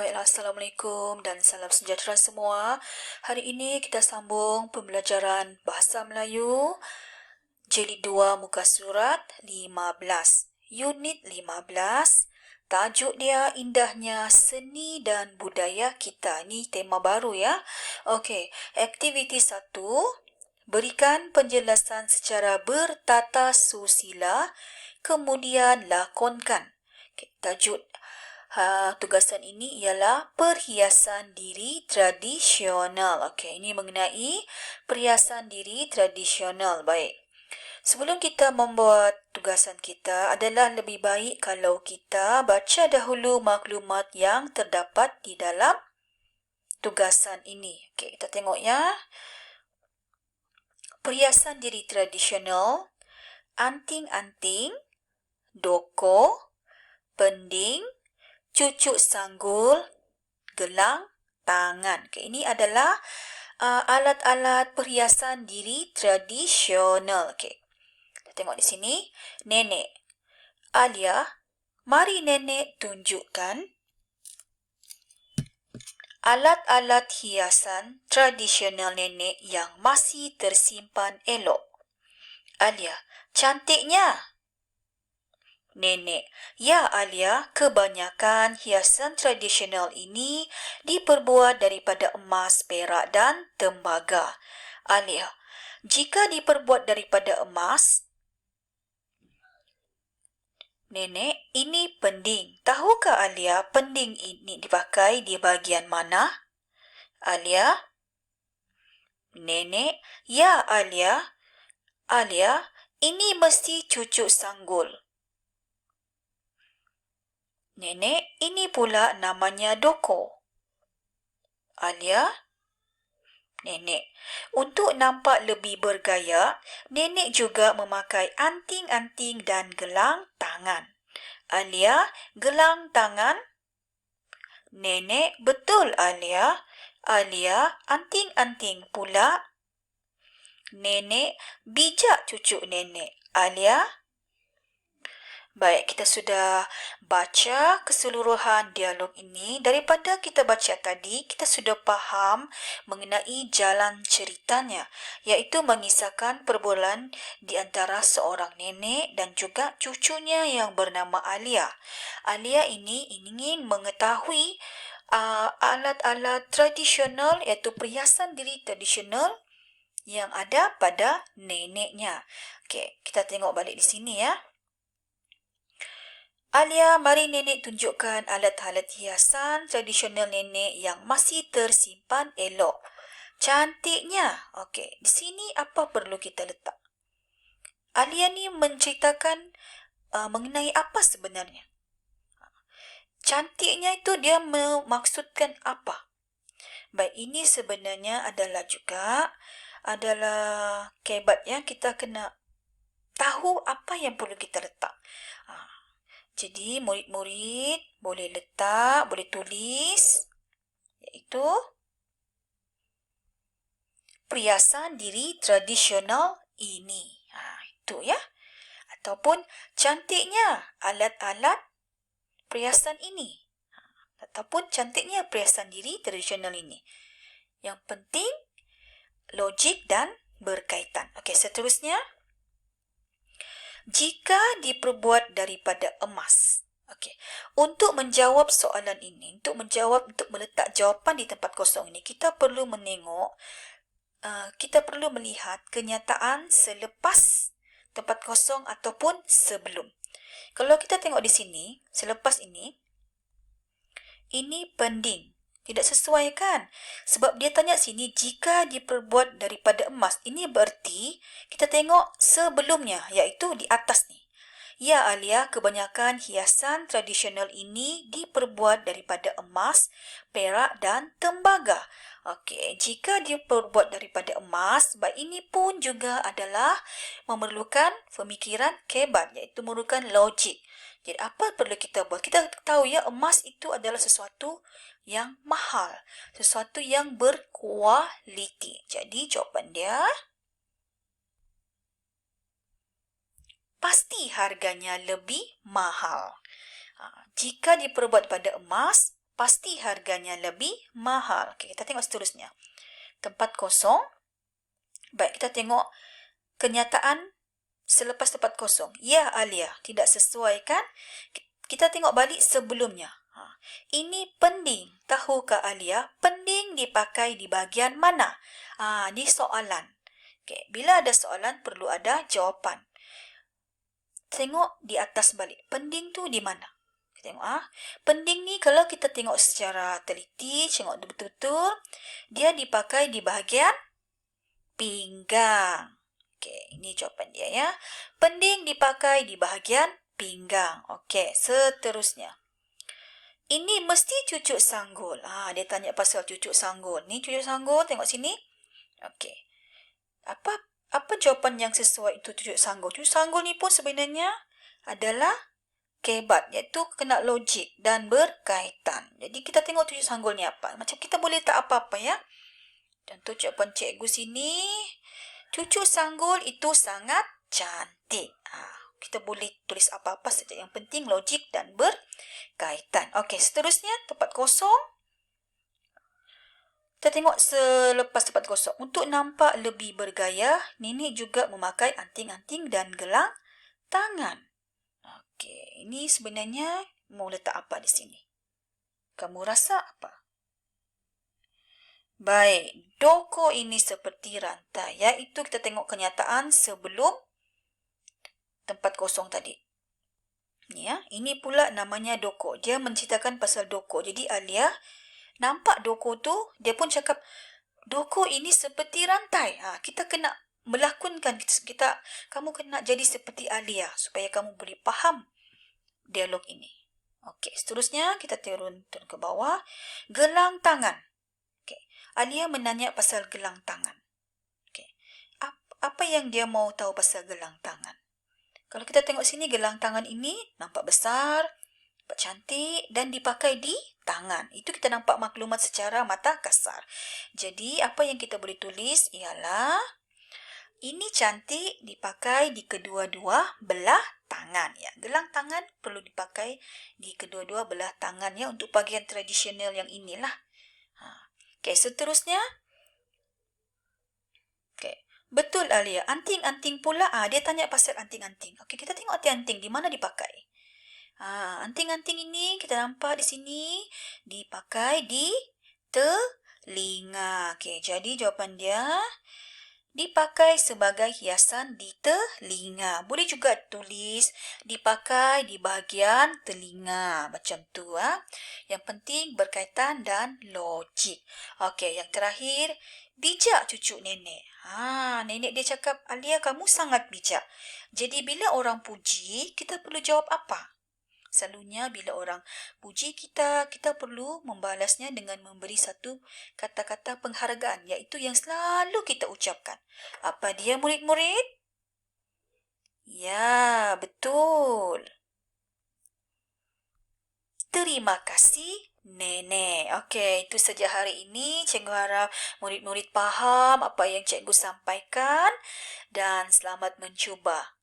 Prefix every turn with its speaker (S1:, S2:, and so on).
S1: Baiklah, Assalamualaikum dan salam sejahtera semua. Hari ini kita sambung pembelajaran Bahasa Melayu Jilid 2 Muka Surat 15. Unit 15. Tajuk dia Indahnya Seni dan Budaya Kita. Ini tema baru ya. Okey, aktiviti 1. Berikan penjelasan secara bertata susila, kemudian lakonkan. Okay, tajuk tugasan ini ialah perhiasan diri tradisional. Okey, ini mengenai perhiasan diri tradisional. Baik. Sebelum kita membuat tugasan kita, adalah lebih baik kalau kita baca dahulu maklumat yang terdapat di dalam tugasan ini. Okey, kita tengok ya. Perhiasan diri tradisional, anting-anting, doko, pending, cucuk sanggul, gelang, tangan. Okay, ini adalah alat-alat perhiasan diri tradisional. Okay. Kita tengok di sini. Nenek. Alia, mari nenek tunjukkan alat-alat hiasan tradisional nenek yang masih tersimpan elok. Alia, cantiknya. Nenek, ya Alia, kebanyakan hiasan tradisional ini diperbuat daripada emas, perak dan tembaga. Alia, jika diperbuat daripada emas, Nenek, ini pending. Tahukah Alia pending ini dipakai di bahagian mana? Alia, Nenek, ya Alia. Alia, ini mesti cucuk sanggul. Nenek, ini pula namanya doko. Alia, Nenek, untuk nampak lebih bergaya, nenek juga memakai anting-anting dan gelang tangan. Alia, gelang tangan? Nenek, betul Alia. Alia, anting-anting pula? Nenek, bijak cucuk nenek. Alia? Baik, kita sudah baca keseluruhan dialog ini. Daripada kita baca tadi, kita sudah faham mengenai jalan ceritanya, iaitu mengisahkan perbualan di antara seorang nenek dan juga cucunya yang bernama Alia. Alia ini ingin mengetahui alat-alat tradisional, iaitu perhiasan diri tradisional yang ada pada neneknya. Okey, kita tengok balik di sini ya. Alia, mari nenek tunjukkan alat-alat hiasan tradisional nenek yang masih tersimpan elok. Cantiknya. Okey, di sini apa perlu kita letak? Alia ni menceritakan mengenai apa sebenarnya? Cantiknya itu dia memaksudkan apa? Baik, ini sebenarnya adalah kebat yang kita kena tahu apa yang perlu kita letak. Jadi, murid-murid boleh letak, boleh tulis, iaitu perhiasan diri tradisional ini. Itu ya. Ataupun cantiknya alat-alat perhiasan ini. Ataupun cantiknya perhiasan diri tradisional ini. Yang penting, logik dan berkaitan. Okey, seterusnya. Jika diperbuat daripada emas. Okey. Untuk menjawab soalan ini, untuk meletak jawapan di tempat kosong ini, kita perlu melihat kenyataan selepas tempat kosong ataupun sebelum. Kalau kita tengok di sini, selepas ini pending. Tidak sesuai kan? Sebab dia tanya sini, jika diperbuat daripada emas. Ini berarti kita tengok sebelumnya, iaitu di atas ni. Ya Alia, kebanyakan hiasan tradisional ini diperbuat daripada emas, perak dan tembaga. Okey, jika diperbuat daripada emas, baik ini pun juga adalah memerlukan pemikiran kebat, iaitu memerlukan logik. Jadi apa perlu kita buat? Kita tahu ya, emas itu adalah sesuatu yang mahal, sesuatu yang berkualiti. Jadi jawapan dia pasti harganya lebih mahal. Jika diperbuat pada emas, pasti harganya lebih mahal. Okey, kita tengok seterusnya. Tempat kosong. Baik, kita tengok kenyataan selepas tempat kosong. Ya, Alia, tidak sesuai kan? Kita tengok balik sebelumnya. Ini pending. Tahukah Alia, pending dipakai di bahagian mana? Ni soalan. Okay. Bila ada soalan, perlu ada jawapan. Tengok di atas balik. Pending tu di mana? Kita tengok pending ni kalau kita tengok secara teliti, tengok betul-betul, dia dipakai di bahagian pinggang. Okey, ini jawapan dia ya. Pending dipakai di bahagian pinggang. Okey, seterusnya. Ini mesti cucuk sanggul. Dia tanya pasal cucuk sanggul. Ni cucuk sanggul, tengok sini. Okey. Apa jawapan yang sesuai untuk cucuk sanggul? Cucuk sanggul ni pun sebenarnya adalah kebat, iaitu kena logik dan berkaitan. Jadi kita tengok cucuk sanggul ni apa. Macam kita boleh tak apa-apa ya. Contoh jawapan cikgu sini. Cucuk sanggul itu sangat cantik. Kita boleh tulis apa-apa saja. Yang penting logik dan berkaitan. Okey, seterusnya tempat kosong. Kita tengok selepas tempat kosong. Untuk nampak lebih bergaya, nenek juga memakai anting-anting dan gelang tangan. Okey, ini sebenarnya mau letak apa di sini? Kamu rasa apa? Baik, doko ini seperti rantai. Iaitu kita tengok kenyataan sebelum tempat kosong tadi. Ya, ini pula namanya doko. Dia menceritakan pasal doko. Jadi Alia nampak doko tu, dia pun cakap, doko ini seperti rantai. Kita kena melakonkan, kamu kena jadi seperti Alia supaya kamu boleh faham dialog ini. Okey, seterusnya kita turun ke bawah. Gelang tangan. Okey, Alia menanya pasal gelang tangan. Okey, apa yang dia mau tahu pasal gelang tangan? Kalau kita tengok sini, gelang tangan ini nampak besar, nampak cantik dan dipakai di tangan. Itu kita nampak maklumat secara mata kasar. Jadi, apa yang kita boleh tulis ialah ini cantik dipakai di kedua-dua belah tangan. Ya, gelang tangan perlu dipakai di kedua-dua belah tangan ya untuk bahagian tradisional yang inilah. Okey, seterusnya. Okey. Betul Alia, anting-anting pula. Dia tanya pasal anting-anting. Okey, kita tengok anting-anting di mana dipakai. Anting-anting ini kita nampak di sini dipakai di telinga. Okey, jadi jawapan dia dipakai sebagai hiasan di telinga. Boleh juga tulis dipakai di bahagian telinga. Macam tu. Yang penting berkaitan dan logik. Okey, yang terakhir, bijak cucuk nenek. Nenek dia cakap, Alia kamu sangat bijak. Jadi bila orang puji, kita perlu jawab apa? Selalunya bila orang puji kita perlu membalasnya dengan memberi satu kata-kata penghargaan, iaitu yang selalu kita ucapkan. Apa dia murid-murid? Ya, betul. Terima kasih, Nenek. Okey, itu saja hari ini. Cikgu harap murid-murid faham apa yang cikgu sampaikan dan selamat mencuba.